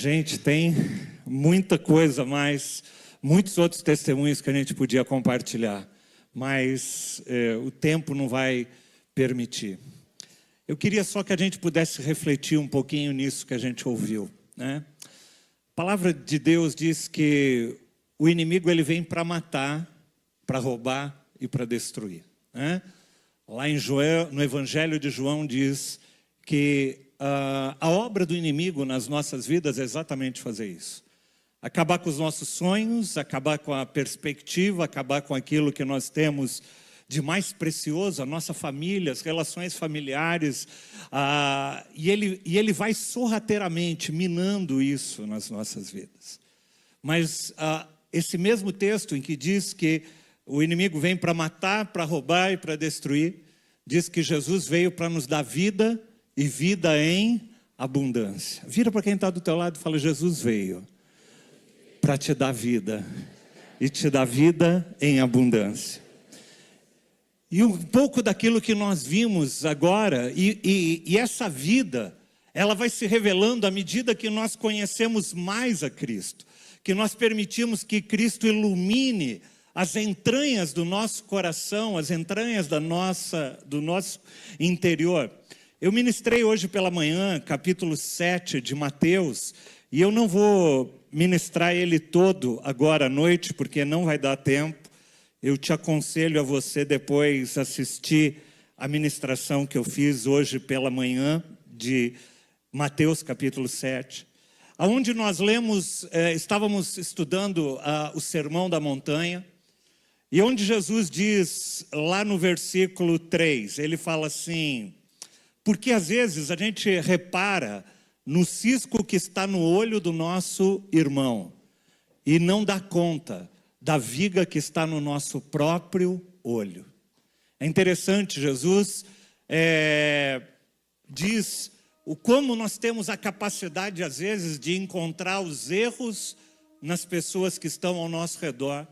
Gente, tem muita coisa, mas muitos outros testemunhos que a gente podia compartilhar, mas o tempo não vai permitir. Eu queria só que a gente pudesse refletir um pouquinho nisso que a gente ouviu, né? A palavra de Deus diz que o inimigo ele vem para matar, para roubar e para destruir, né? Lá no Evangelho de João diz que a obra do inimigo nas nossas vidas é exatamente fazer isso. Acabar com os nossos sonhos, acabar com a perspectiva, acabar com aquilo que nós temos de mais precioso, a nossa família, as relações familiares, e ele vai sorrateiramente minando isso nas nossas vidas. Mas esse mesmo texto em que diz que o inimigo vem para matar, para roubar e para destruir, diz que Jesus veio para nos dar vida e vida em abundância. Vira para quem está do teu lado e fala: Jesus veio para te dar vida e te dar vida em abundância. E um pouco daquilo que nós vimos agora, e essa vida, ela vai se revelando à medida que nós conhecemos mais a Cristo, que nós permitimos que Cristo ilumine as entranhas do nosso coração, as entranhas do nosso interior. Eu ministrei hoje pela manhã, capítulo 7 de Mateus, e eu não vou ministrar ele todo agora à noite, porque não vai dar tempo. Eu te aconselho a você depois assistir a ministração que eu fiz hoje pela manhã, de Mateus capítulo 7, onde nós estávamos estudando o Sermão da Montanha, e onde Jesus diz, lá no versículo 3, ele fala assim: porque às vezes a gente repara no cisco que está no olho do nosso irmão e não dá conta da viga que está no nosso próprio olho. É interessante, Jesus diz como nós temos a capacidade às vezes de encontrar os erros nas pessoas que estão ao nosso redor,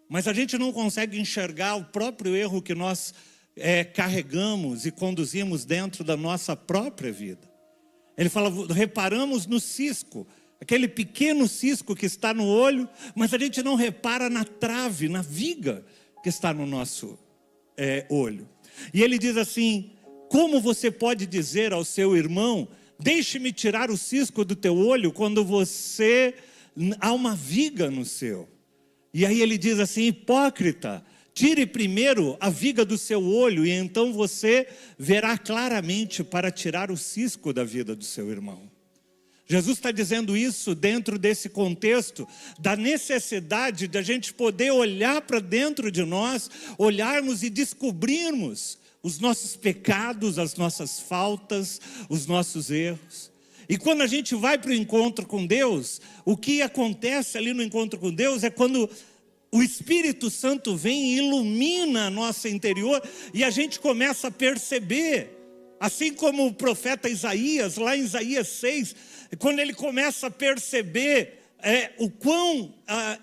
mas a gente não consegue enxergar o próprio erro que nós carregamos e conduzimos dentro da nossa própria vida. Ele fala: reparamos no cisco, aquele pequeno cisco que está no olho, mas a gente não repara na trave, na viga que está no nosso olho. E ele diz assim: como você pode dizer ao seu irmão: deixe-me tirar o cisco do teu olho, quando há uma viga no seu? E aí ele diz assim: hipócrita, tire primeiro a viga do seu olho, e então você verá claramente para tirar o cisco da vida do seu irmão. Jesus está dizendo isso dentro desse contexto da necessidade de a gente poder olhar para dentro de nós, olharmos e descobrirmos os nossos pecados, as nossas faltas, os nossos erros. E quando a gente vai para o encontro com Deus, o que acontece ali no encontro com Deus é quando o Espírito Santo vem e ilumina nosso interior, e a gente começa a perceber, assim como o profeta Isaías, lá em Isaías 6, quando ele começa a perceber o quão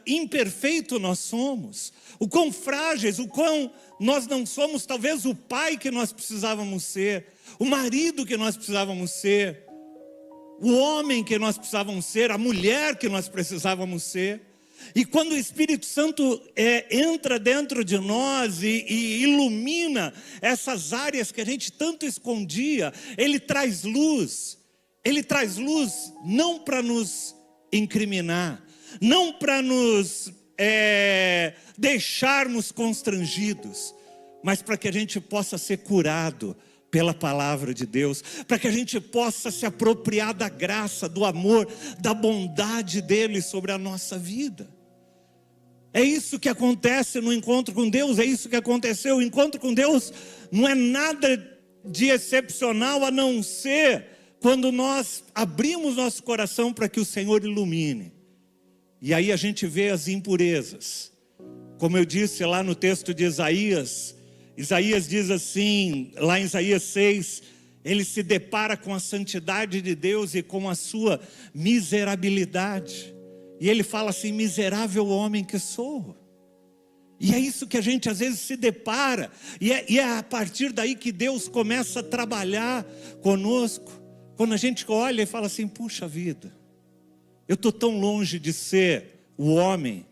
imperfeito nós somos, o quão frágeis, o quão nós não somos talvez o pai que nós precisávamos ser, o marido que nós precisávamos ser, o homem que nós precisávamos ser, a mulher que nós precisávamos ser. E quando o Espírito Santo entra dentro de nós e ilumina essas áreas que a gente tanto escondia, ele traz luz. Ele traz luz não para nos incriminar, não para nos deixarmos constrangidos, mas para que a gente possa ser curado pela palavra de Deus, para que a gente possa se apropriar da graça, do amor, da bondade dele sobre a nossa vida. É isso que acontece no encontro com Deus, é isso que aconteceu. O encontro com Deus não é nada de excepcional, a não ser quando nós abrimos nosso coração para que o Senhor ilumine. E aí a gente vê as impurezas. Como eu disse lá no texto de Isaías, Isaías diz assim, lá em Isaías 6, ele se depara com a santidade de Deus e com a sua miserabilidade. E ele fala assim: miserável homem que sou. E é isso que a gente às vezes se depara. E é a partir daí que Deus começa a trabalhar conosco. Quando a gente olha e fala assim: puxa vida, Eu estou tão longe de ser o homem,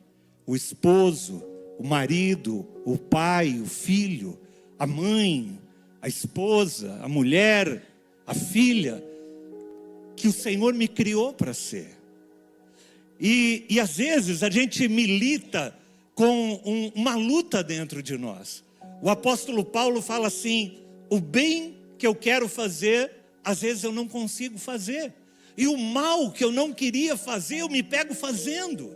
o esposo, o marido, o pai, o filho, a mãe, a esposa, a mulher, a filha, que o Senhor me criou para ser. E às vezes a gente milita com uma luta dentro de nós. O apóstolo Paulo fala assim: o bem que eu quero fazer, às vezes eu não consigo fazer. E o mal que eu não queria fazer, eu me pego fazendo.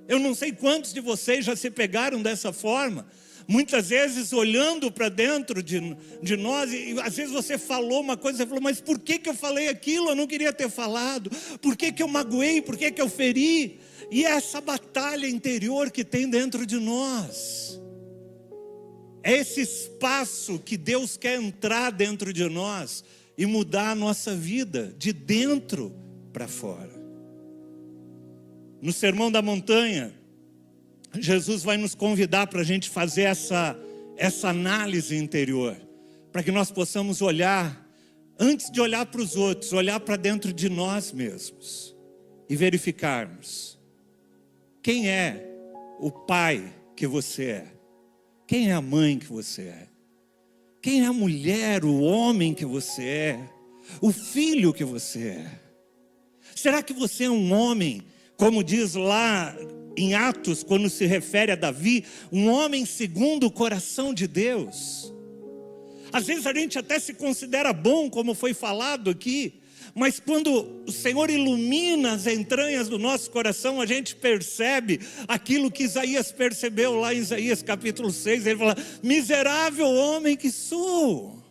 Eu não sei quantos de vocês já se pegaram dessa forma. Muitas vezes olhando para dentro de nós, e às vezes você falou uma coisa, você falou: mas por que eu falei aquilo? Eu não queria ter falado. Por que eu magoei? Por que eu feri? E é essa batalha interior que tem dentro de nós. É esse espaço que Deus quer entrar dentro de nós e mudar a nossa vida de dentro para fora. No Sermão da Montanha, Jesus vai nos convidar para a gente fazer essa análise interior, para que nós possamos olhar, antes de olhar para os outros, olhar para dentro de nós mesmos e verificarmos quem é o pai que você é, quem é a mãe que você é, quem é a mulher, o homem que você é, o filho que você é. Será que você é um homem, como diz lá em Atos, quando se refere a Davi, um homem segundo o coração de Deus? Às vezes a gente até se considera bom, como foi falado aqui, mas quando o Senhor ilumina as entranhas do nosso coração, a gente percebe aquilo que Isaías percebeu lá em Isaías capítulo 6, ele fala: miserável homem que sou.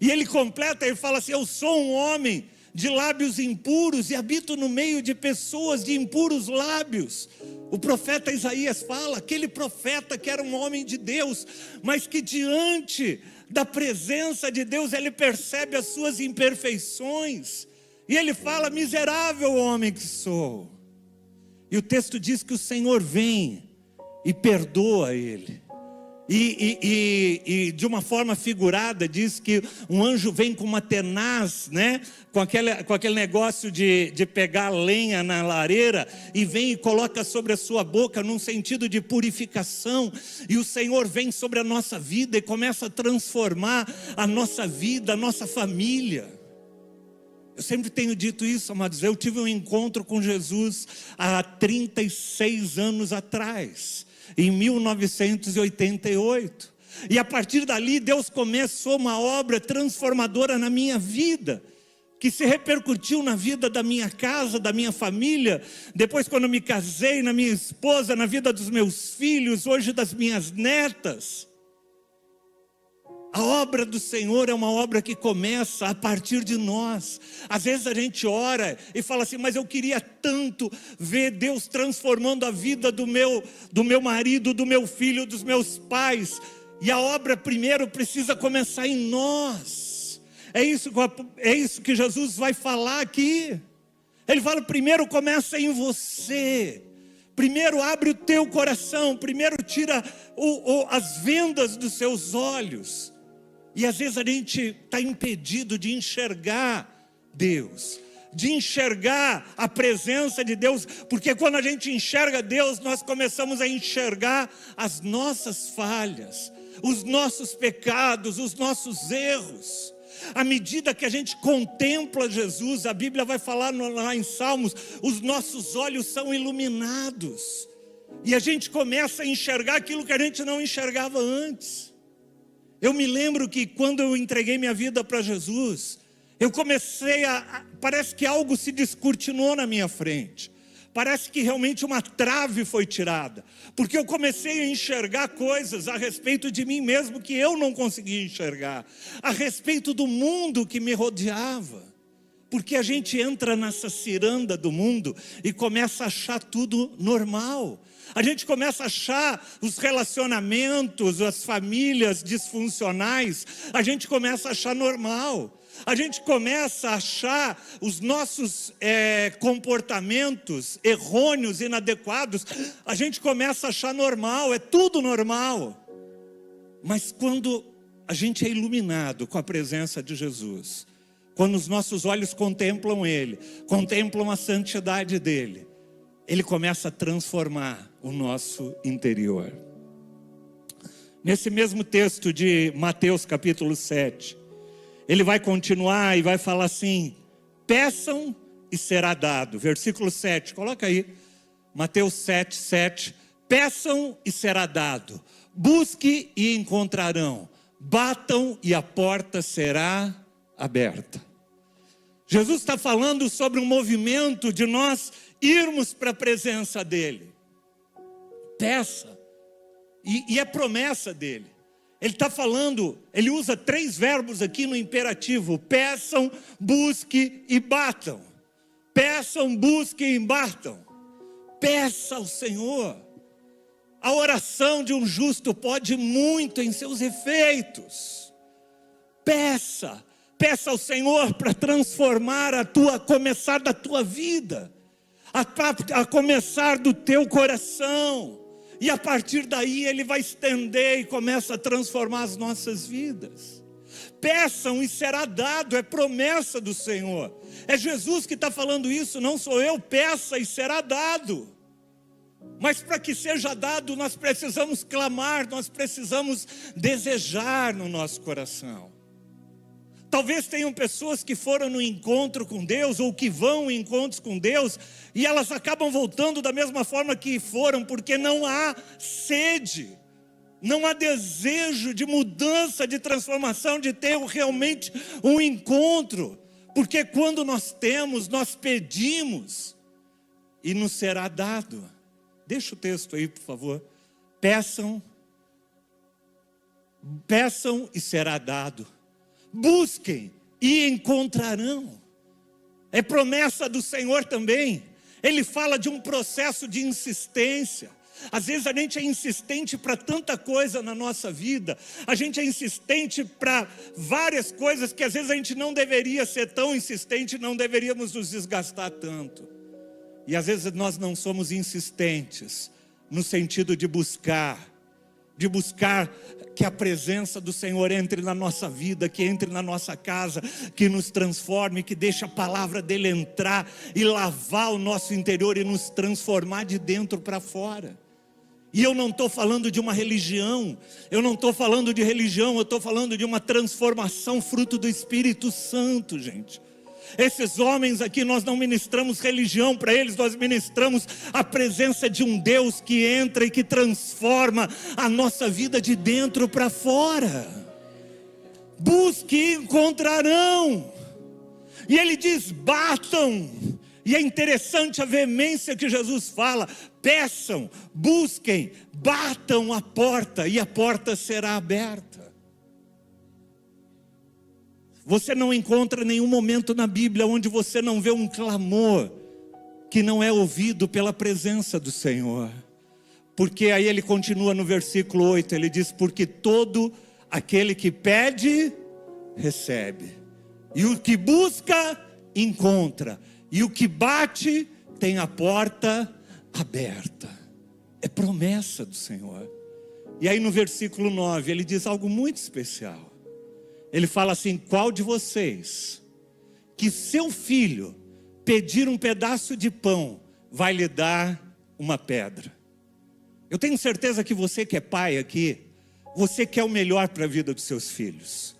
E ele completa, ele fala assim: eu sou um homem de lábios impuros e habito no meio de pessoas de impuros lábios. O profeta Isaías fala, aquele profeta que era um homem de Deus, mas que diante da presença de Deus ele percebe as suas imperfeições, e ele fala: miserável homem que sou. E o texto diz que o Senhor vem e perdoa ele. E de uma forma figurada diz que um anjo vem com uma tenaz, né? Com aquele negócio de pegar lenha na lareira, e vem e coloca sobre a sua boca num sentido de purificação. E o Senhor vem sobre a nossa vida e começa a transformar a nossa vida, a nossa família. Eu sempre tenho dito isso, amados. Eu tive um encontro com Jesus há 36 anos atrás, em 1988. E a partir dali Deus começou uma obra transformadora na minha vida, que se repercutiu na vida da minha casa, da minha família. Depois, quando eu me casei, na minha esposa, na vida dos meus filhos, hoje das minhas netas. A obra do Senhor é uma obra que começa a partir de nós. Às vezes a gente ora e fala assim: mas eu queria tanto ver Deus transformando a vida do meu marido, do meu filho, dos meus pais. E a obra primeiro precisa começar em nós. É isso que Jesus vai falar aqui. Ele fala: primeiro começa em você. Primeiro abre o teu coração. Primeiro tira as vendas dos seus olhos. E às vezes a gente está impedido de enxergar Deus, de enxergar a presença de Deus, porque quando a gente enxerga Deus, nós começamos a enxergar as nossas falhas, os nossos pecados, os nossos erros. À medida que a gente contempla Jesus, a Bíblia vai falar lá em Salmos, os nossos olhos são iluminados, e a gente começa a enxergar aquilo que a gente não enxergava antes. Eu me lembro que quando eu entreguei minha vida para Jesus, eu comecei parece que algo se descortinou na minha frente. Parece que realmente uma trave foi tirada. Porque eu comecei a enxergar coisas a respeito de mim mesmo que eu não conseguia enxergar. A respeito do mundo que me rodeava. Porque a gente entra nessa ciranda do mundo e começa a achar tudo normal. A gente começa a achar os relacionamentos, as famílias disfuncionais, a gente começa a achar normal. A gente começa a achar os nossos comportamentos errôneos, inadequados, a gente começa a achar normal, é tudo normal. Mas quando a gente é iluminado com a presença de Jesus, quando os nossos olhos contemplam Ele, contemplam a santidade dEle, Ele começa a transformar o nosso interior. Nesse mesmo texto de Mateus capítulo 7, ele vai continuar e vai falar assim: peçam e será dado. Versículo 7, coloca aí, Mateus 7, 7. Peçam e será dado, busque e encontrarão, batam e a porta será aberta. Jesus está falando sobre um movimento de nós irmos para a presença dEle. Peça. E é promessa dele. Ele está falando, ele usa 3 verbos aqui no imperativo: peçam, busque e batam. Peçam, busquem e batam. Peça ao Senhor. A oração de um justo pode muito em seus efeitos. Peça ao Senhor para transformar começar da tua vida, a começar do teu coração. E a partir daí Ele vai estender e começa a transformar as nossas vidas. Peçam e será dado, é promessa do Senhor. É Jesus que está falando isso, não sou eu. Peça e será dado. Mas para que seja dado, nós precisamos clamar, nós precisamos desejar no nosso coração. Talvez tenham pessoas que foram no encontro com Deus, ou que vão em encontros com Deus, e elas acabam voltando da mesma forma que foram, porque não há sede, não há desejo de mudança, de transformação, de ter realmente um encontro. Porque quando nós temos, nós pedimos, e nos será dado. Deixa o texto aí, por favor. Peçam e será dado. Busquem e encontrarão. É promessa do Senhor também. Ele fala de um processo de insistência. Às vezes a gente é insistente para tanta coisa na nossa vida. A gente é insistente para várias coisas que às vezes a gente não deveria ser tão insistente, não deveríamos nos desgastar tanto. E às vezes nós não somos insistentes no sentido de buscar que a presença do Senhor entre na nossa vida, que entre na nossa casa, que nos transforme, que deixe a palavra dele entrar e lavar o nosso interior e nos transformar de dentro para fora. E eu não estou falando de uma religião, eu estou falando de uma transformação fruto do Espírito Santo, gente. Esses homens aqui, nós não ministramos religião para eles, nós ministramos a presença de um Deus que entra e que transforma a nossa vida de dentro para fora. Busque e encontrarão. E ele diz: batam. E é interessante a veemência que Jesus fala: peçam, busquem, batam a porta e a porta será aberta. Você não encontra nenhum momento na Bíblia onde você não vê um clamor que não é ouvido pela presença do Senhor. Porque aí ele continua no versículo 8, ele diz: porque todo aquele que pede, recebe. E o que busca, encontra. E o que bate, tem a porta aberta. É promessa do Senhor. E aí no versículo 9, ele diz algo muito especial. Ele fala assim: qual de vocês, que seu filho pedir um pedaço de pão, vai lhe dar uma pedra? Eu tenho certeza que você que é pai aqui, você quer o melhor para a vida dos seus filhos.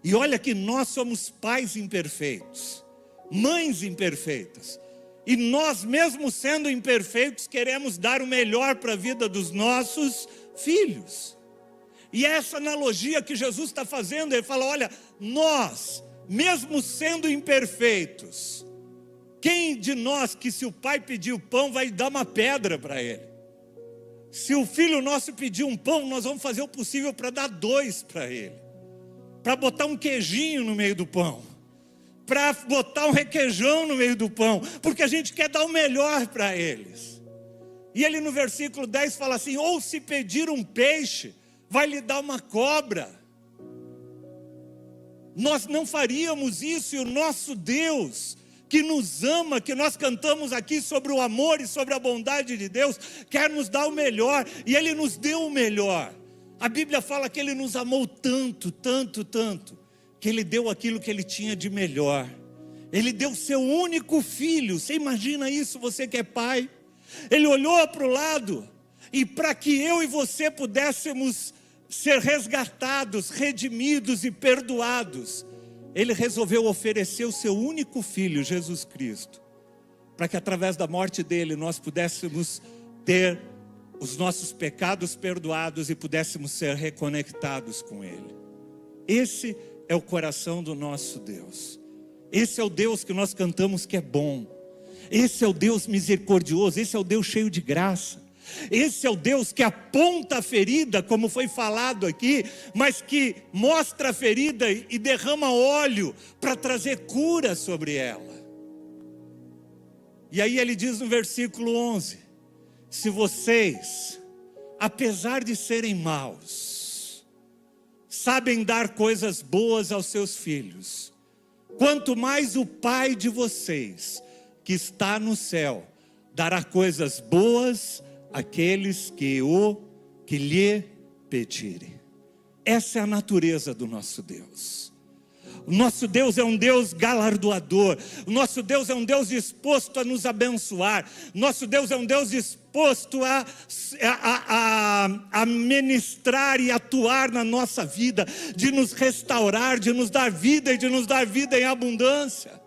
E olha que nós somos pais imperfeitos, mães imperfeitas. E nós, mesmo sendo imperfeitos, queremos dar o melhor para a vida dos nossos filhos. E essa analogia que Jesus está fazendo, ele fala: olha, nós, mesmo sendo imperfeitos, quem de nós que se o pai pedir o pão vai dar uma pedra para ele? Se o filho nosso pedir um pão, nós vamos fazer o possível para dar 2 para ele. Para botar um queijinho no meio do pão. Para botar um requeijão no meio do pão. Porque a gente quer dar o melhor para eles. E ele no versículo 10 fala assim: ou se pedir um peixe, vai lhe dar uma cobra. Nós não faríamos isso, e o nosso Deus, que nos ama, que nós cantamos aqui sobre o amor e sobre a bondade de Deus, quer nos dar o melhor, e Ele nos deu o melhor. A Bíblia fala que Ele nos amou tanto, tanto, tanto, que Ele deu aquilo que Ele tinha de melhor. Ele deu o seu único filho. Você imagina isso, você que é pai? Ele olhou para o lado, e para que eu e você pudéssemos ser resgatados, redimidos e perdoados, Ele resolveu oferecer o seu único filho, Jesus Cristo, para que através da morte dele nós pudéssemos ter os nossos pecados perdoados e pudéssemos ser reconectados com Ele. Esse é o coração do nosso Deus. Esse é o Deus que nós cantamos que é bom. Esse é o Deus misericordioso, esse é o Deus cheio de graça. Esse é o Deus que aponta a ferida, como foi falado aqui, mas que mostra a ferida e derrama óleo para trazer cura sobre ela. E aí ele diz no versículo 11: se vocês, apesar de serem maus, sabem dar coisas boas aos seus filhos, quanto mais o Pai de vocês, que está no céu, dará coisas boas àqueles que lhe pedirem. Essa é a natureza do nosso Deus. O nosso Deus é um Deus galardoador. O nosso Deus é um Deus disposto a nos abençoar. Nosso Deus é um Deus disposto a ministrar e atuar na nossa vida, de nos restaurar, de nos dar vida e de nos dar vida em abundância.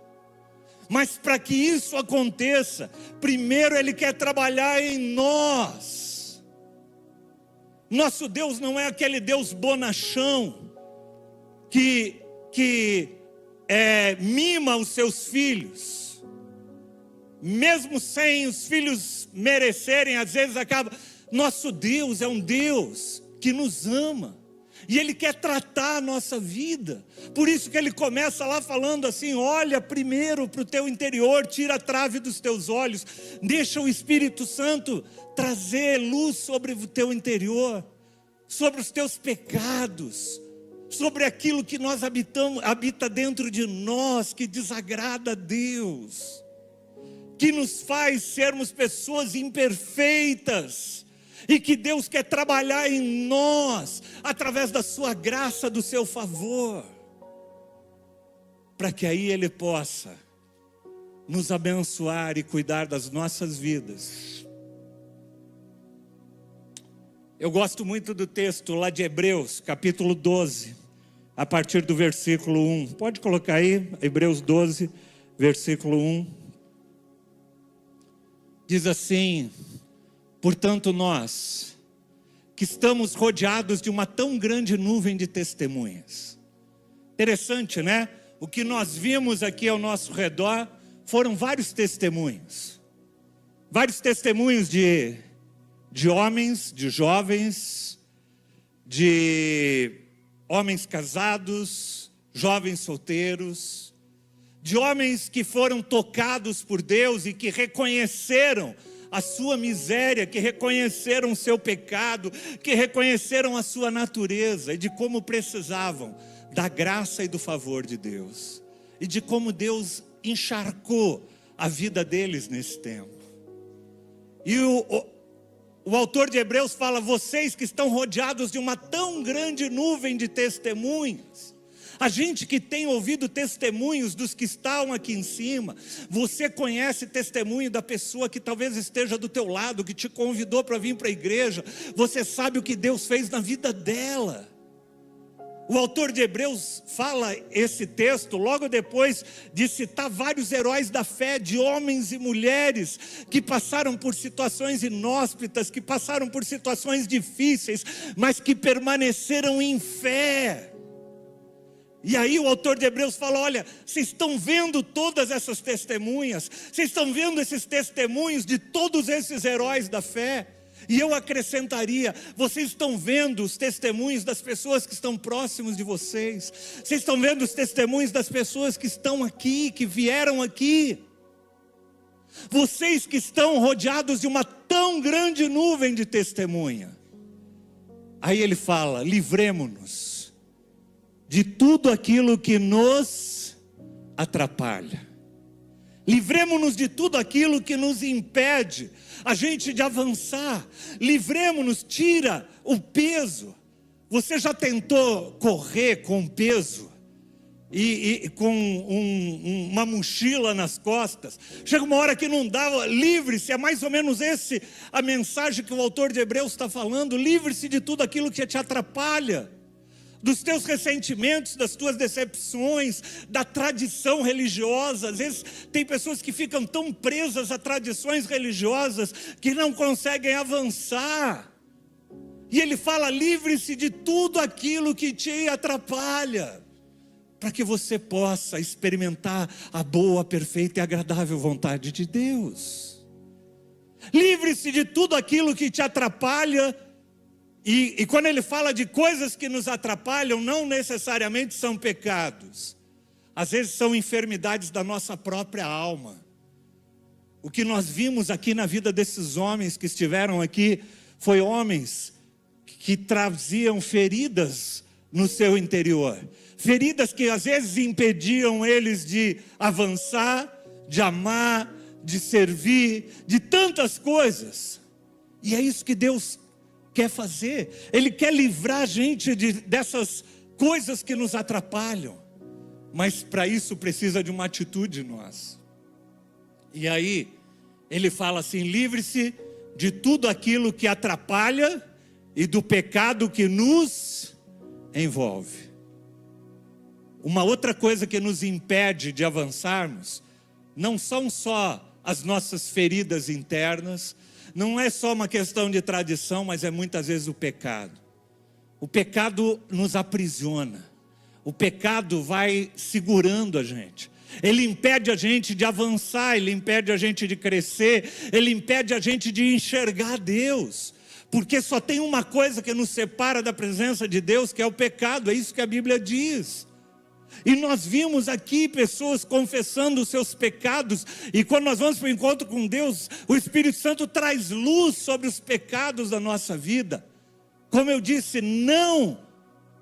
Mas para que isso aconteça, primeiro Ele quer trabalhar em nós. Nosso Deus não é aquele Deus bonachão que mima os seus filhos, mesmo sem os filhos merecerem, às vezes acaba. Nosso Deus é um Deus que nos ama. E Ele quer tratar a nossa vida. Por isso que Ele começa lá falando assim: olha primeiro para o teu interior, tira a trave dos teus olhos, deixa o Espírito Santo trazer luz sobre o teu interior, sobre os teus pecados, sobre aquilo que nós habita dentro de nós, que desagrada a Deus, que nos faz sermos pessoas imperfeitas, e que Deus quer trabalhar em nós, através da sua graça, do seu favor, para que aí Ele possa nos abençoar e cuidar das nossas vidas. Eu gosto muito do texto lá de Hebreus, capítulo 12, a partir do versículo 1. Pode colocar aí, Hebreus 12, versículo 1. Diz assim: portanto nós, que estamos rodeados de uma tão grande nuvem de testemunhas. Interessante, né? O que nós vimos aqui ao nosso redor foram vários testemunhos. Vários testemunhos de homens, de jovens, de homens casados, jovens solteiros, de homens que foram tocados por Deus e que reconheceram a sua miséria, que reconheceram o seu pecado, que reconheceram a sua natureza e de como precisavam da graça e do favor de Deus, e de como Deus encharcou a vida deles nesse tempo. E o autor de Hebreus fala: vocês que estão rodeados de uma tão grande nuvem de testemunhas. A gente que tem ouvido testemunhos dos que estão aqui em cima, você conhece testemunho da pessoa que talvez esteja do teu lado, que te convidou para vir para a igreja, você sabe o que Deus fez na vida dela. O autor de Hebreus fala esse texto logo depois de citar vários heróis da fé, de homens e mulheres que passaram por situações inóspitas, que passaram por situações difíceis, mas que permaneceram em fé. E aí o autor de Hebreus fala: olha, vocês estão vendo todas essas testemunhas, vocês estão vendo esses testemunhos de todos esses heróis da fé. E eu acrescentaria: vocês estão vendo os testemunhos das pessoas que estão próximos de vocês, vocês estão vendo os testemunhos das pessoas que estão aqui, que vieram aqui. Vocês que estão rodeados de uma tão grande nuvem de testemunha. Aí ele fala: livremo-nos de tudo aquilo que nos atrapalha. Livremo-nos de tudo aquilo que nos impede a gente de avançar. Livremo-nos, tira o peso. Você já tentou correr com peso? e com uma mochila nas costas. Chega uma hora que não dá, livre-se, é mais ou menos a mensagem que o autor de Hebreus está falando. Livre-se de tudo aquilo que te atrapalha, dos teus ressentimentos, das tuas decepções, da tradição religiosa. Às vezes tem pessoas que ficam tão presas a tradições religiosas que não conseguem avançar. E ele fala: livre-se de tudo aquilo que te atrapalha, para que você possa experimentar a boa, perfeita e agradável vontade de Deus. Livre-se de tudo aquilo que te atrapalha. E quando ele fala de coisas que nos atrapalham, não necessariamente são pecados. Às vezes são enfermidades da nossa própria alma. O que nós vimos aqui na vida desses homens que estiveram aqui, foi homens que traziam feridas no seu interior. Feridas que às vezes impediam eles de avançar, de amar, de servir, de tantas coisas. E é isso que Deus quer fazer. Ele quer livrar a gente dessas coisas que nos atrapalham. Mas para isso precisa de uma atitude nossa. E aí ele fala assim: livre-se de tudo aquilo que atrapalha e do pecado que nos envolve. Uma outra coisa que nos impede de avançarmos não são só as nossas feridas internas, não é só uma questão de tradição, mas é muitas vezes o pecado. O pecado nos aprisiona. O pecado vai segurando a gente. Ele impede a gente de avançar, ele impede a gente de crescer, ele impede a gente de enxergar Deus. Porque só tem uma coisa que nos separa da presença de Deus, que é o pecado. É isso que a Bíblia diz. E nós vimos aqui pessoas confessando os seus pecados. E quando nós vamos para o encontro com Deus, o Espírito Santo traz luz sobre os pecados da nossa vida. Como eu disse, não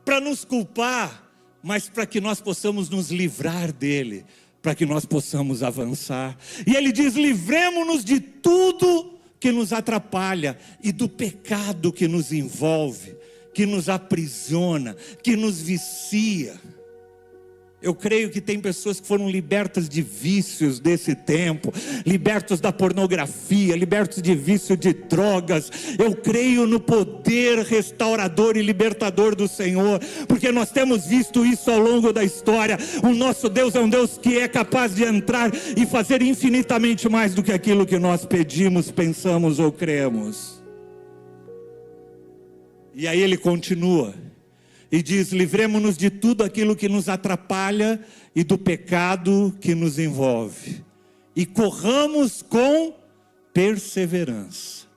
para nos culpar, mas para que nós possamos nos livrar dele, para que nós possamos avançar. E ele diz: livremo-nos de tudo que nos atrapalha e do pecado que nos envolve, que nos aprisiona, que nos vicia. Eu creio que tem pessoas que foram libertas de vícios desse tempo, libertos da pornografia, libertos de vício de drogas. Eu creio no poder restaurador e libertador do Senhor, porque nós temos visto isso ao longo da história. O nosso Deus é um Deus que é capaz de entrar e fazer infinitamente mais do que aquilo que nós pedimos, pensamos ou cremos. E aí ele continua e diz: livremo-nos de tudo aquilo que nos atrapalha e do pecado que nos envolve, e corramos com perseverança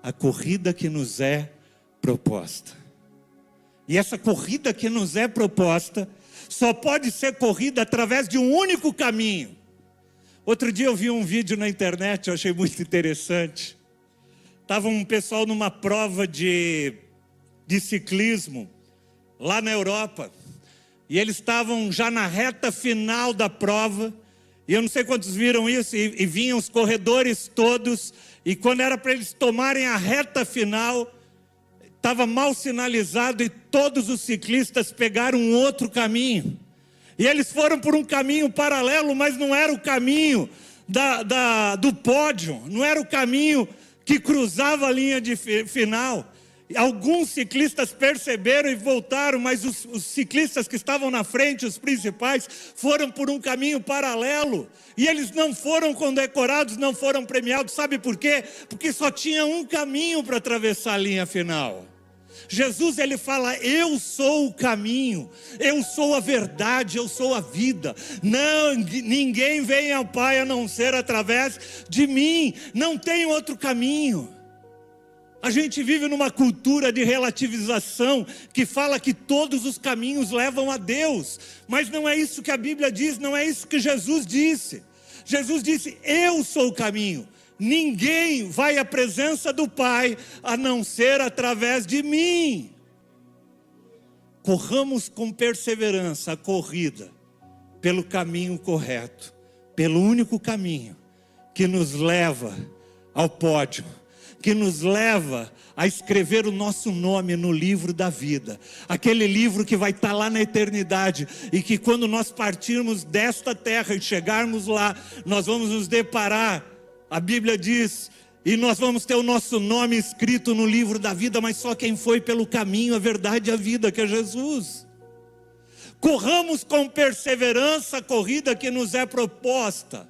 a corrida que nos é proposta. E essa corrida que nos é proposta só pode ser corrida através de um único caminho. Outro dia eu vi um vídeo na internet, eu achei muito interessante. Estava um pessoal numa prova de ciclismo lá na Europa, e eles estavam já na reta final da prova, e eu não sei quantos viram isso, e vinham os corredores todos, e quando era para eles tomarem a reta final, estava mal sinalizado, e todos os ciclistas pegaram um outro caminho, e eles foram por um caminho paralelo, mas não era o caminho do pódio, não era o caminho que cruzava a linha de final. Alguns ciclistas perceberam e voltaram, mas os ciclistas que estavam na frente, os principais, foram por um caminho paralelo. E eles não foram condecorados, não foram premiados. Sabe por quê? Porque só tinha um caminho para atravessar a linha final. Jesus, ele fala: eu sou o caminho, eu sou a verdade, eu sou a vida. Não, ninguém vem ao Pai a não ser através de mim. Não tem outro caminho. A gente vive numa cultura de relativização que fala que todos os caminhos levam a Deus, mas não é isso que a Bíblia diz, não é isso que Jesus disse. Jesus disse: eu sou o caminho, ninguém vai à presença do Pai a não ser através de mim. Corramos com perseverança a corrida pelo caminho correto, pelo único caminho que nos leva ao pódio, que nos leva a escrever o nosso nome no livro da vida. Aquele livro que vai estar lá na eternidade e que quando nós partirmos desta terra e chegarmos lá, nós vamos nos deparar, a Bíblia diz, e nós vamos ter o nosso nome escrito no livro da vida, mas só quem foi pelo caminho, a verdade e a vida, que é Jesus. Corramos com perseverança a corrida que nos é proposta.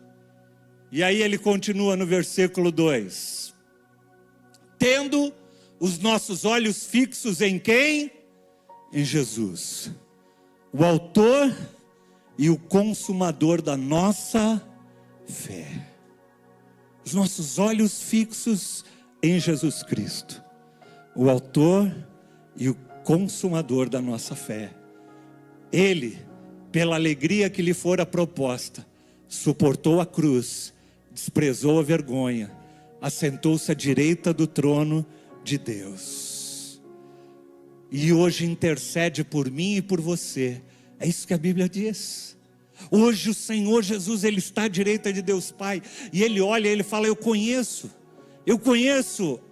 E aí ele continua no versículo 2. Tendo os nossos olhos fixos em quem? Em Jesus, o autor e o consumador da nossa fé. Os nossos olhos fixos em Jesus Cristo, o autor e o consumador da nossa fé. Ele, pela alegria que lhe fora proposta, suportou a cruz, desprezou a vergonha, assentou-se à direita do trono de Deus. E hoje intercede por mim e por você. É isso que a Bíblia diz. Hoje o Senhor Jesus, Ele está à direita de Deus Pai. E Ele olha e Ele fala, eu conheço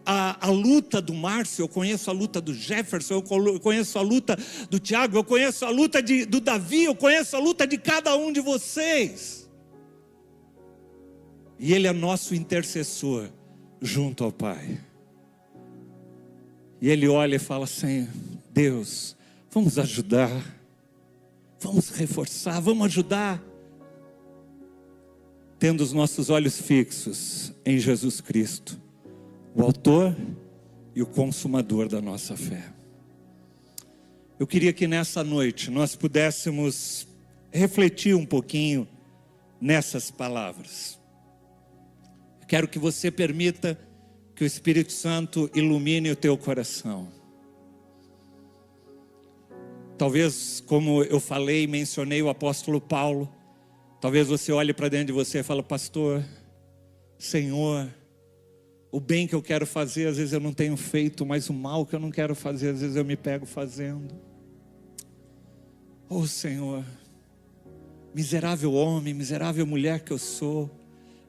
a luta do Márcio, eu conheço a luta do Jefferson, eu conheço a luta do Tiago, eu conheço a luta do Davi, eu conheço a luta de cada um de vocês. E Ele é nosso intercessor junto ao Pai. E Ele olha e fala, Senhor, Deus, vamos ajudar, vamos reforçar, vamos ajudar. Tendo os nossos olhos fixos em Jesus Cristo, o autor e o consumador da nossa fé. Eu queria que nessa noite nós pudéssemos refletir um pouquinho nessas palavras. Quero que você permita que o Espírito Santo ilumine o teu coração. Talvez, como eu falei e mencionei o apóstolo Paulo, talvez você olhe para dentro de você e fale, pastor, Senhor, o bem que eu quero fazer, às vezes eu não tenho feito, mas o mal que eu não quero fazer, às vezes eu me pego fazendo. Oh Senhor, miserável homem, miserável mulher que eu sou,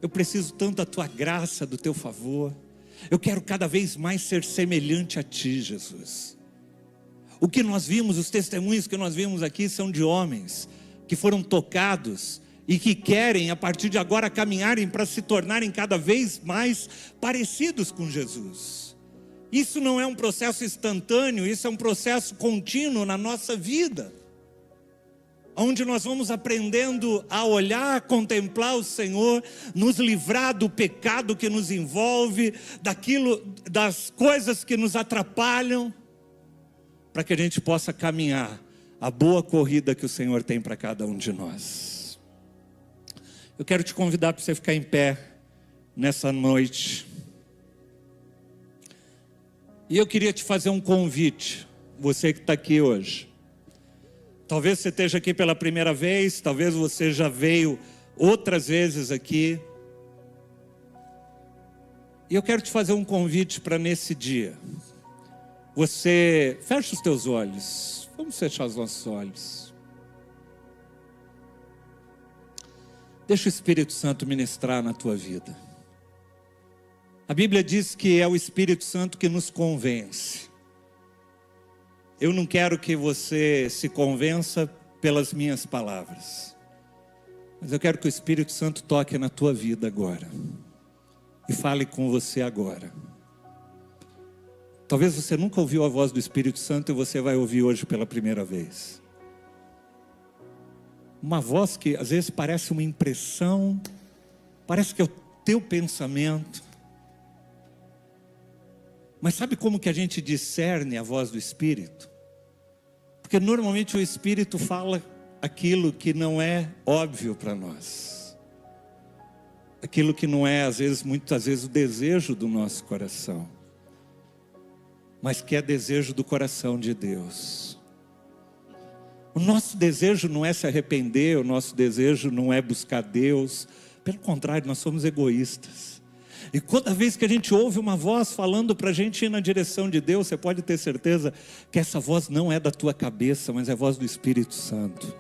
eu preciso tanto da tua graça, do teu favor. Eu quero cada vez mais ser semelhante a ti, Jesus. O que nós vimos, os testemunhos que nós vimos aqui são de homens que foram tocados e que querem a partir de agora caminharem para se tornarem cada vez mais parecidos com Jesus. Isso não é um processo instantâneo, isso é um processo contínuo na nossa vida, onde nós vamos aprendendo a olhar, a contemplar o Senhor, nos livrar do pecado que nos envolve, das coisas que nos atrapalham, para que a gente possa caminhar a boa corrida que o Senhor tem para cada um de nós. Eu quero te convidar para você ficar em pé nessa noite. E eu queria te fazer um convite, você que está aqui hoje. Talvez você esteja aqui pela primeira vez, talvez você já veio outras vezes aqui. E eu quero te fazer um convite para nesse dia. Você fecha os teus olhos. Vamos fechar os nossos olhos. Deixa o Espírito Santo ministrar na tua vida. A Bíblia diz que é o Espírito Santo que nos convence. Eu não quero que você se convença pelas minhas palavras, mas eu quero que o Espírito Santo toque na tua vida agora e fale com você agora. Talvez você nunca ouviu a voz do Espírito Santo e você vai ouvir hoje pela primeira vez. Uma voz que às vezes parece uma impressão, parece que é o teu pensamento. Mas sabe como que a gente discerne a voz do Espírito? Porque normalmente o Espírito fala aquilo que não é óbvio para nós. Aquilo que não é, muitas vezes, o desejo do nosso coração. Mas que é desejo do coração de Deus. O nosso desejo não é se arrepender, o nosso desejo não é buscar Deus. Pelo contrário, nós somos egoístas. E toda vez que a gente ouve uma voz falando para a gente ir na direção de Deus, você pode ter certeza que essa voz não é da tua cabeça, mas é a voz do Espírito Santo.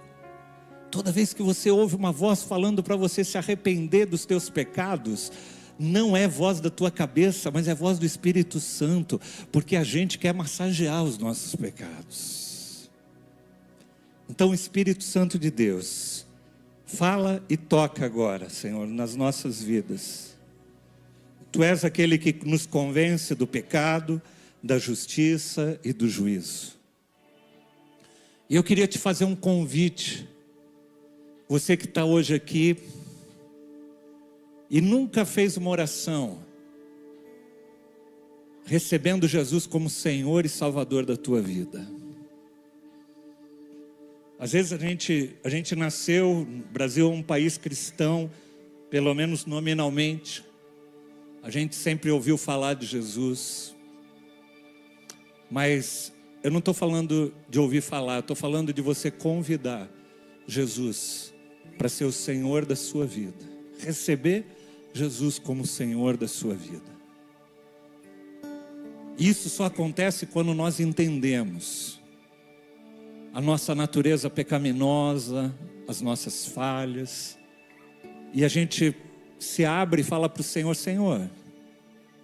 Toda vez que você ouve uma voz falando para você se arrepender dos teus pecados, não é voz da tua cabeça, mas é voz do Espírito Santo, porque a gente quer massagear os nossos pecados. Então, Espírito Santo de Deus, fala e toca agora, Senhor, nas nossas vidas. Tu és aquele que nos convence do pecado, da justiça e do juízo. E eu queria te fazer um convite, você que está hoje aqui e nunca fez uma oração, recebendo Jesus como Senhor e Salvador da tua vida. Às vezes a gente nasceu, o Brasil é um país cristão, pelo menos nominalmente. A gente sempre ouviu falar de Jesus. Mas eu não estou falando de ouvir falar, estou falando de você convidar Jesus para ser o Senhor da sua vida. Receber Jesus como Senhor da sua vida. Isso só acontece quando nós entendemos a nossa natureza pecaminosa, as nossas falhas, e a gente se abre e fala para o Senhor: Senhor,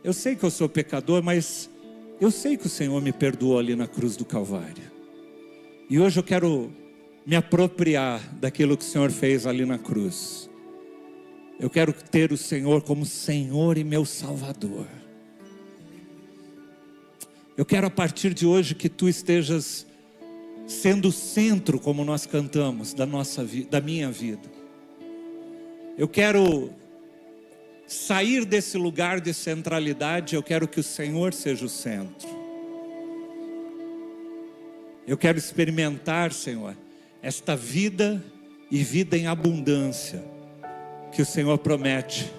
eu sei que eu sou pecador, mas eu sei que o Senhor me perdoou ali na cruz do Calvário, e hoje eu quero me apropriar daquilo que o Senhor fez ali na cruz. Eu quero ter o Senhor como Senhor e meu Salvador. Eu quero a partir de hoje que Tu estejas sendo o centro, como nós cantamos, da nossa vida, da minha vida. Eu quero sair desse lugar de centralidade, eu quero que o Senhor seja o centro. Eu quero experimentar, Senhor, esta vida e vida em abundância que o Senhor promete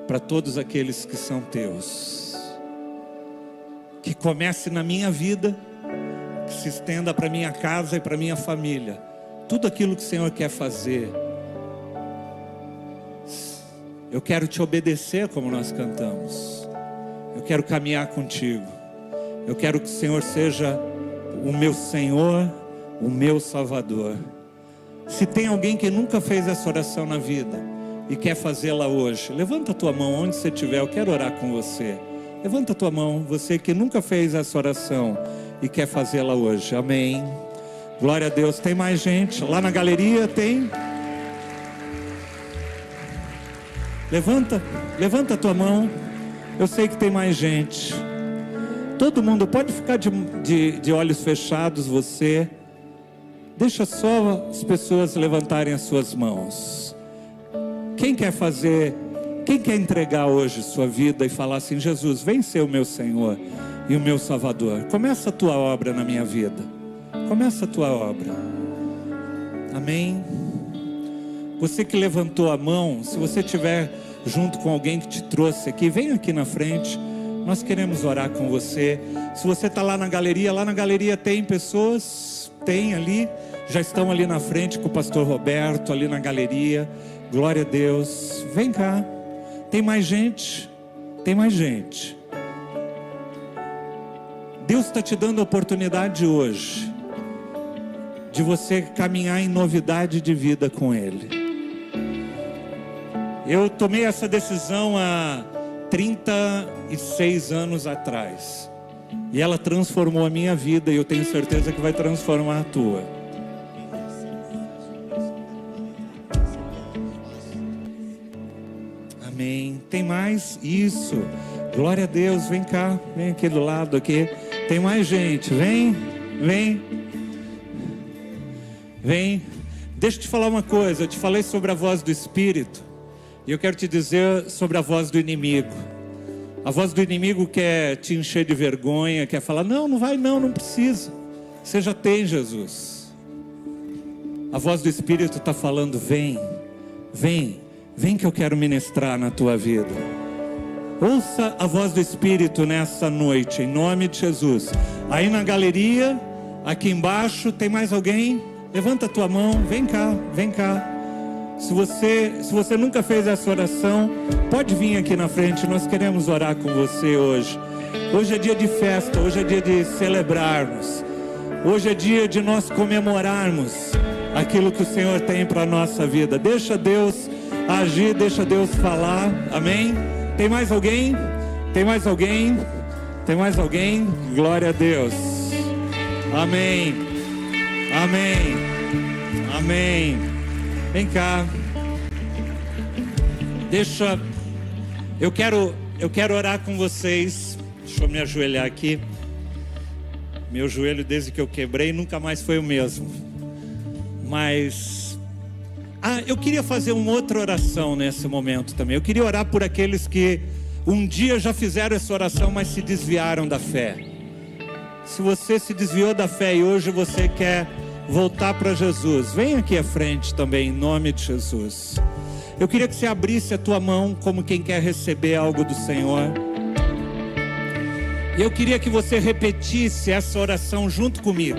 para todos aqueles que são Teus. Que comece na minha vida, que se estenda para minha casa e para minha família. Tudo aquilo que o Senhor quer fazer. Eu quero Te obedecer, como nós cantamos. Eu quero caminhar contigo. Eu quero que o Senhor seja o meu Senhor, o meu Salvador. Se tem alguém que nunca fez essa oração na vida e quer fazê-la hoje, levanta a tua mão onde você estiver, eu quero orar com você. Levanta a tua mão, você que nunca fez essa oração e quer fazê-la hoje. Amém. Glória a Deus. Tem mais gente? Lá na galeria tem? Levanta a tua mão. Eu sei que tem mais gente. Todo mundo pode ficar de olhos fechados, você. Deixa só as pessoas levantarem as suas mãos. Quem quer entregar hoje sua vida e falar assim: Jesus, vem ser o meu Senhor e o meu Salvador. Começa a tua obra na minha vida. Começa a tua obra. Amém. Você que levantou a mão, se você estiver junto com alguém que te trouxe aqui, vem aqui na frente. Nós queremos orar com você. Se você está lá na galeria tem pessoas, tem ali, já estão ali na frente com o pastor Roberto, ali na galeria. Glória a Deus. Vem cá. Tem mais gente? Tem mais gente. Deus está te dando a oportunidade hoje de você caminhar em novidade de vida com Ele. Eu tomei essa decisão há 36 anos atrás. E ela transformou a minha vida, e eu tenho certeza que vai transformar a tua. Amém. Tem mais? Isso. Glória a Deus. Vem cá. Vem aqui do lado aqui. Tem mais gente. Vem. Deixa eu te falar uma coisa. Eu te falei sobre a voz do Espírito. E eu quero te dizer sobre a voz do inimigo. A voz do inimigo quer te encher de vergonha, quer falar: não vai não, não precisa. Você já tem Jesus. A voz do Espírito está falando: vem que eu quero ministrar na tua vida. Ouça a voz do Espírito nessa noite, em nome de Jesus. Aí na galeria, aqui embaixo, tem mais alguém? Levanta a tua mão, vem cá. Se você nunca fez essa oração, pode vir aqui na frente, nós queremos orar com você hoje. Hoje é dia de festa, hoje é dia de celebrarmos. Hoje é dia de nós comemorarmos aquilo que o Senhor tem para a nossa vida. Deixa Deus agir, deixa Deus falar, amém? Tem mais alguém? Tem mais alguém? Tem mais alguém? Glória a Deus. Amém. Amém. Amém. Vem cá. Eu quero orar com vocês. Deixa eu me ajoelhar aqui. Meu joelho, desde que eu quebrei, nunca mais foi o mesmo. Mas eu queria fazer uma outra oração nesse momento também. Eu queria orar por aqueles que um dia já fizeram essa oração, mas se desviaram da fé. Se você se desviou da fé e hoje você quer voltar para Jesus, vem aqui à frente também, em nome de Jesus. Eu queria que você abrisse a tua mão como quem quer receber algo do Senhor. E eu queria que você repetisse essa oração junto comigo,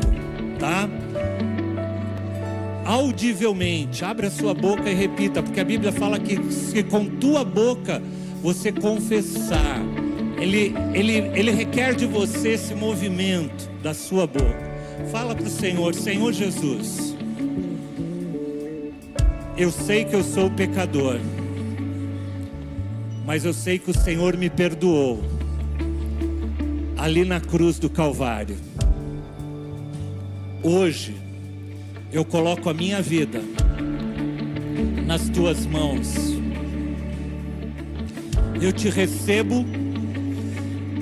tá? Audivelmente, abra a sua boca e repita, porque a Bíblia fala que se com tua boca você confessar, ele requer de você esse movimento da sua boca. Fala para o Senhor: Senhor Jesus, eu sei que eu sou pecador, mas eu sei que o Senhor me perdoou ali na cruz do Calvário. Hoje eu coloco a minha vida nas tuas mãos. Eu te recebo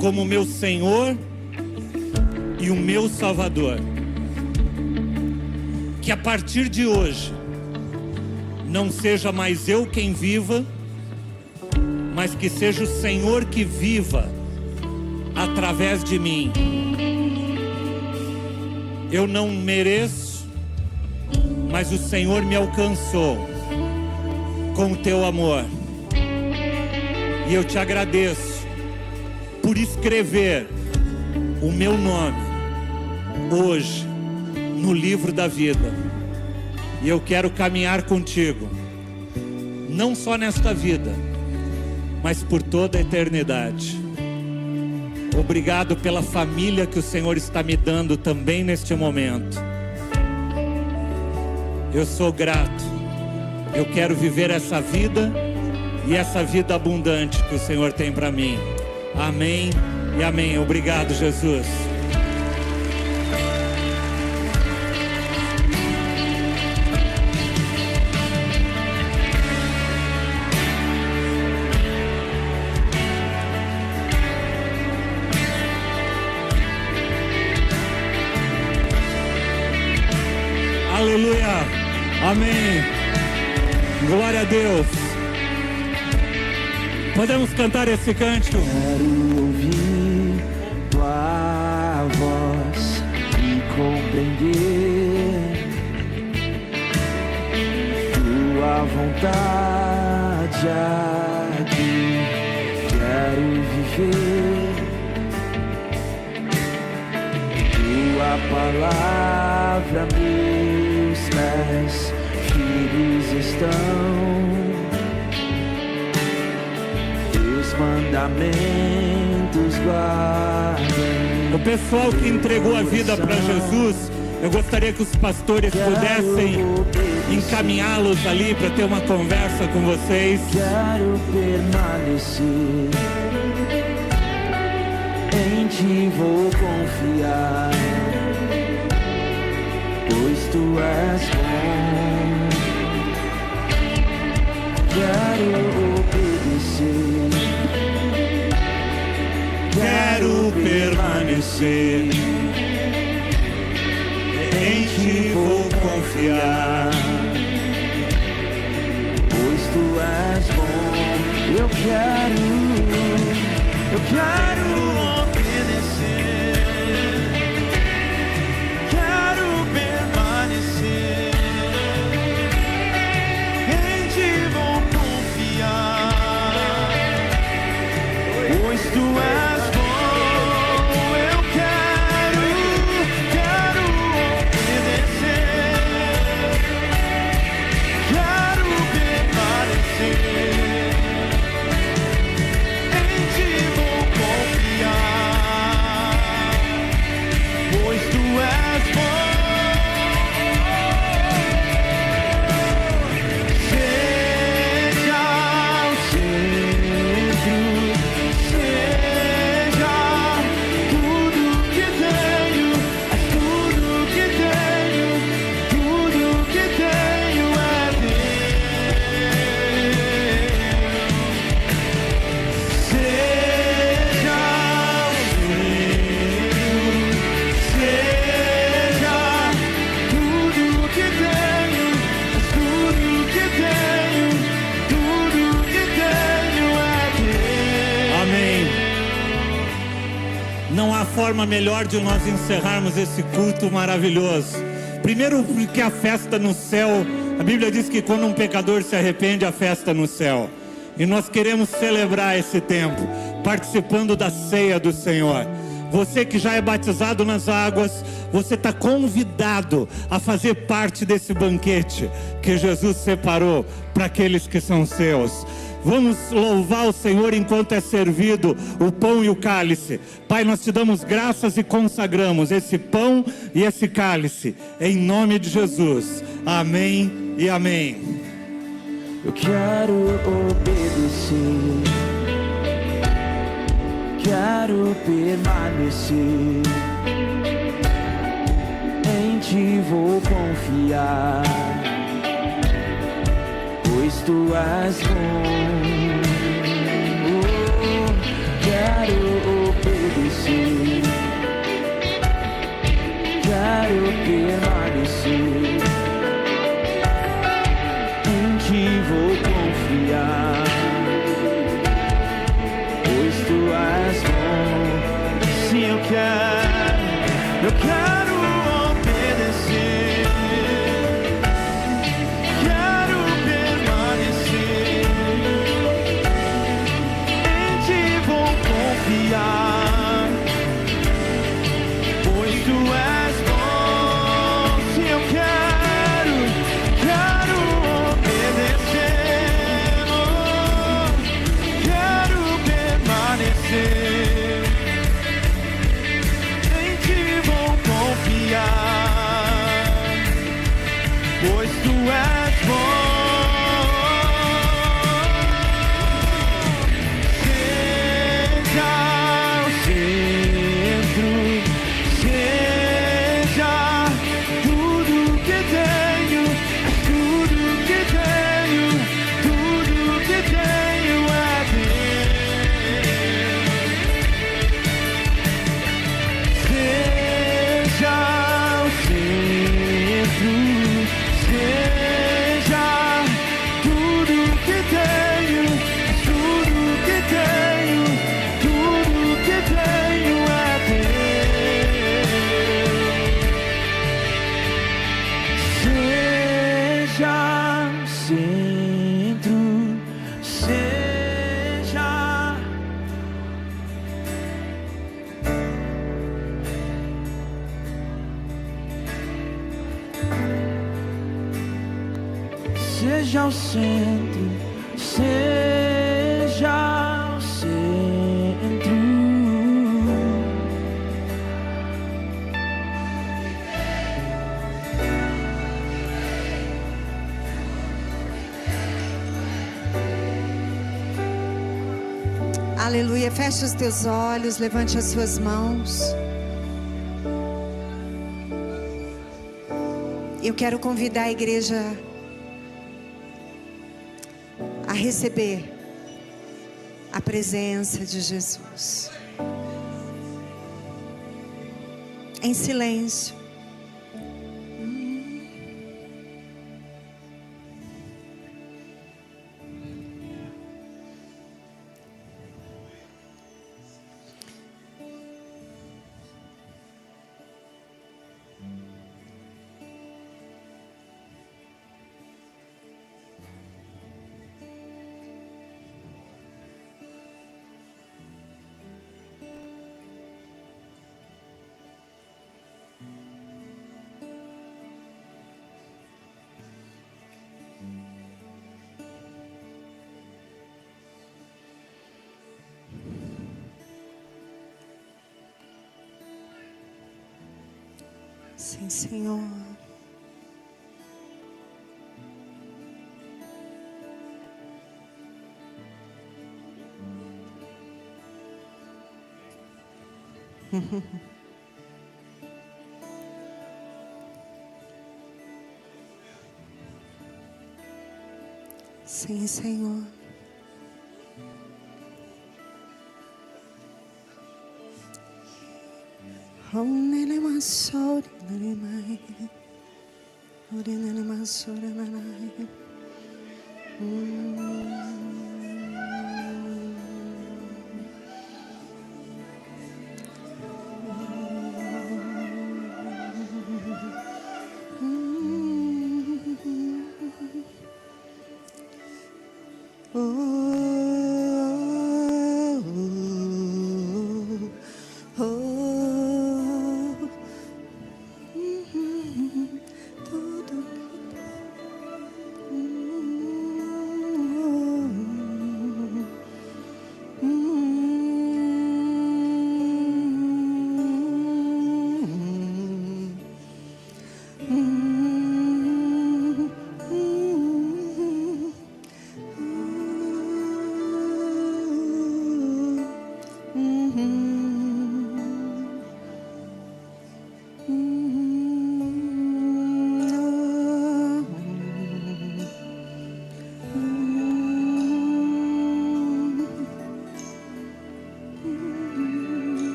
como meu Senhor e o meu Salvador. Que a partir de hoje não seja mais eu quem viva, mas que seja o Senhor que viva através de mim. Eu não mereço, mas o Senhor me alcançou com o teu amor. E eu te agradeço por escrever o meu nome hoje no livro da vida. E eu quero caminhar contigo, não só nesta vida, mas por toda a eternidade. Obrigado pela família que o Senhor está me dando também neste momento. Eu sou grato. Eu quero viver essa vida e essa vida abundante que o Senhor tem para mim. Amém e amém. Obrigado, Jesus. Aleluia. Amém. Glória a Deus. Podemos cantar esse cântico? Quero ouvir tua voz e compreender tua vontade aqui. Quero viver tua palavra, meus pés firmes estão. Mandamentos guardem. O pessoal que entregou a vida para Jesus, eu gostaria que os pastores pudessem encaminhá-los ali para ter uma conversa com vocês. Quero permanecer, em ti vou confiar, pois tu és bom. Quero obedecer, quero permanecer, em ti vou confiar, pois tu és bom. Eu quero obedecer, quero permanecer, em ti vou confiar, pois tu és bom. Eu quero obedecer, quero permanecer, em ti vou confiar, pois tu és bom. Seja o centro Não há forma melhor de nós encerrarmos esse culto maravilhoso. Primeiro, porque a festa no céu, a Bíblia diz que quando um pecador se arrepende, a festa no céu. E nós queremos celebrar esse tempo, participando da ceia do Senhor. Você que já é batizado nas águas, você está convidado a fazer parte desse banquete que Jesus separou para aqueles que são seus. Vamos louvar o Senhor enquanto é servido o pão e o cálice. Pai, nós te damos graças e consagramos esse pão e esse cálice, em nome de Jesus. Amém e amém. Eu quero obedecer, quero permanecer, em ti vou confiar, pois tu és bom. Quero obedecer, quero permanecer, em ti vou confiar, pois tu és bom. Sim, eu quero obedecer, quero permanecer, em ti vou confiar, pois tu és bom. Sim, eu quero obedecer, quero permanecer, em ti vou confiar, pois tu és bom. Seja o centro, seja tudo que tenho, tudo que tenho, tudo que tenho é Deus. Seja o centro, seja tudo que tenho, tudo que tenho, tudo que tenho é Deus. Seja o centro, seja seja o centro, seja o centro. Aleluia, feche os teus olhos, levante as suas mãos. Eu quero convidar a igreja a receber a presença de Jesus. Em silêncio. Sim, Senhor. Sim, Senhor.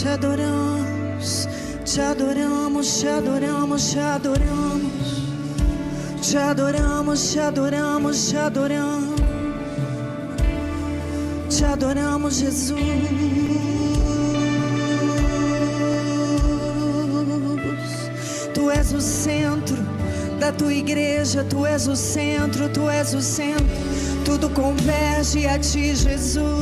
Te adoramos, te adoramos, te adoramos, te adoramos. Te adoramos, te adoramos, te adoramos. Te adoramos, Jesus. Tu és o centro da tua igreja, tu és o centro, tu és o centro. Tudo converge a ti, Jesus.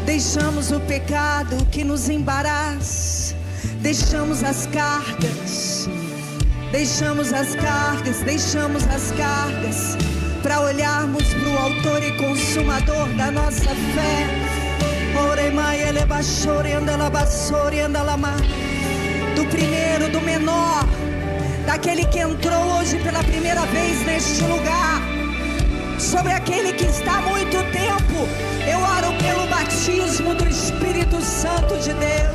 Deixamos o pecado que nos embaraça, deixamos as cargas, deixamos as cargas, deixamos as cargas, para olharmos para o autor e consumador da nossa fé. Do primeiro, do menor, daquele que entrou hoje pela primeira vez neste lugar, sobre aquele que está há muito tempo. Eu oro pelo batismo do Espírito Santo de Deus.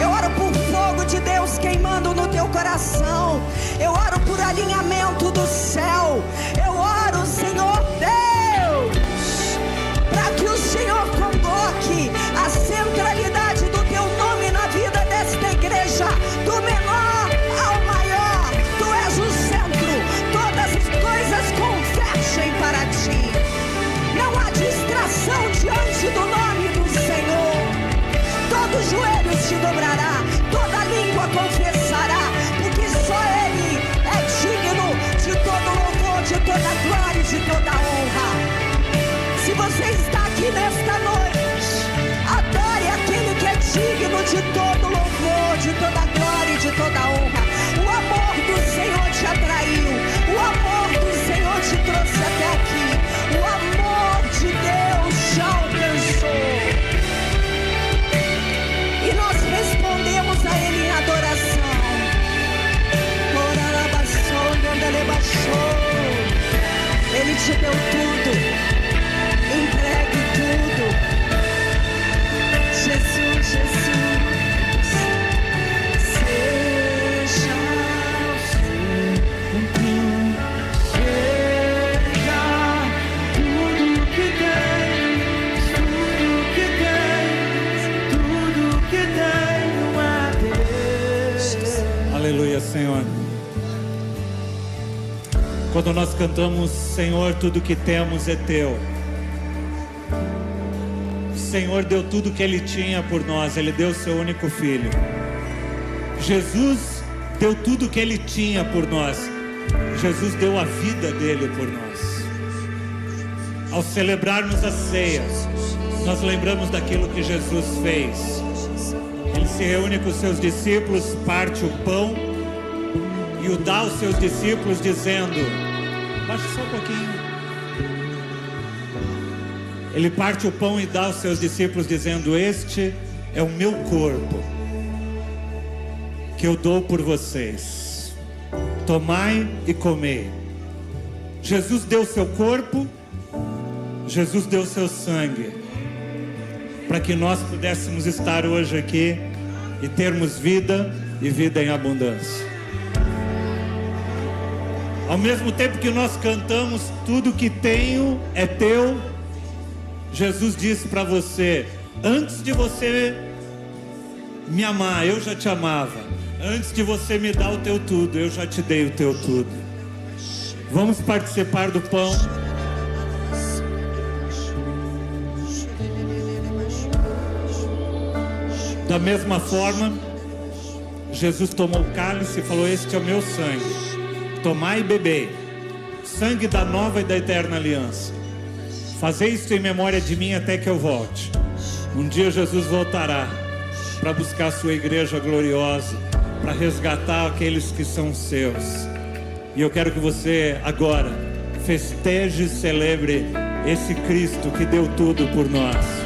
Eu oro por fogo de Deus queimando no teu coração. Eu oro por alinhamento do céu. Eu oro, Senhor Deus, para que o Senhor convoque a centralidade do teu nome na vida desta igreja, do menor ao maior. Tu és o centro, todas as coisas convergem para ti. Não há distração diante do nome do Senhor. Todo joelho se dobrará, toda língua confessará, porque só Ele é digno de todo louvor, de toda glória e de toda honra. Se você está aqui nesta noite, adore aquele que é digno de todo louvor, de toda glória e de toda honra. O amor do Senhor te atraiu, o amor do Senhor te trouxe até aqui, o amor de Deus te alcançou. E nós respondemos a Ele em adoração. Ele te deu tudo, entregue tudo. Jesus, Jesus, seja em tu, seja tudo que tens, tudo que tens, tudo que tenho a Deus. Aleluia, Senhor. Quando nós cantamos, Senhor, tudo que temos é teu. O Senhor deu tudo que Ele tinha por nós. Ele deu o seu único filho. Jesus deu tudo que Ele tinha por nós. Jesus deu a vida dele por nós. Ao celebrarmos a ceia, nós lembramos daquilo que Jesus fez. Ele se reúne com os seus discípulos, parte o pão e o dá aos seus discípulos dizendo, baixa só um pouquinho. Ele parte o pão e dá aos seus discípulos dizendo, este é o meu corpo, que eu dou por vocês. Tomai e comei. Jesus deu seu corpo, Jesus deu seu sangue para que nós pudéssemos estar hoje aqui e termos vida e vida em abundância. Ao mesmo tempo que nós cantamos, tudo que tenho é teu, Jesus disse para você: antes de você me amar, eu já te amava. Antes de você me dar o teu tudo, eu já te dei o teu tudo. Vamos participar do pão. Da mesma forma, Jesus tomou o cálice e falou: este é o meu sangue, tomai e bebei, sangue da nova e da eterna aliança. Fazei isto em memória de mim até que eu volte. Um dia Jesus voltará para buscar a sua igreja gloriosa, para resgatar aqueles que são seus. E eu quero que você agora festeje e celebre esse Cristo que deu tudo por nós.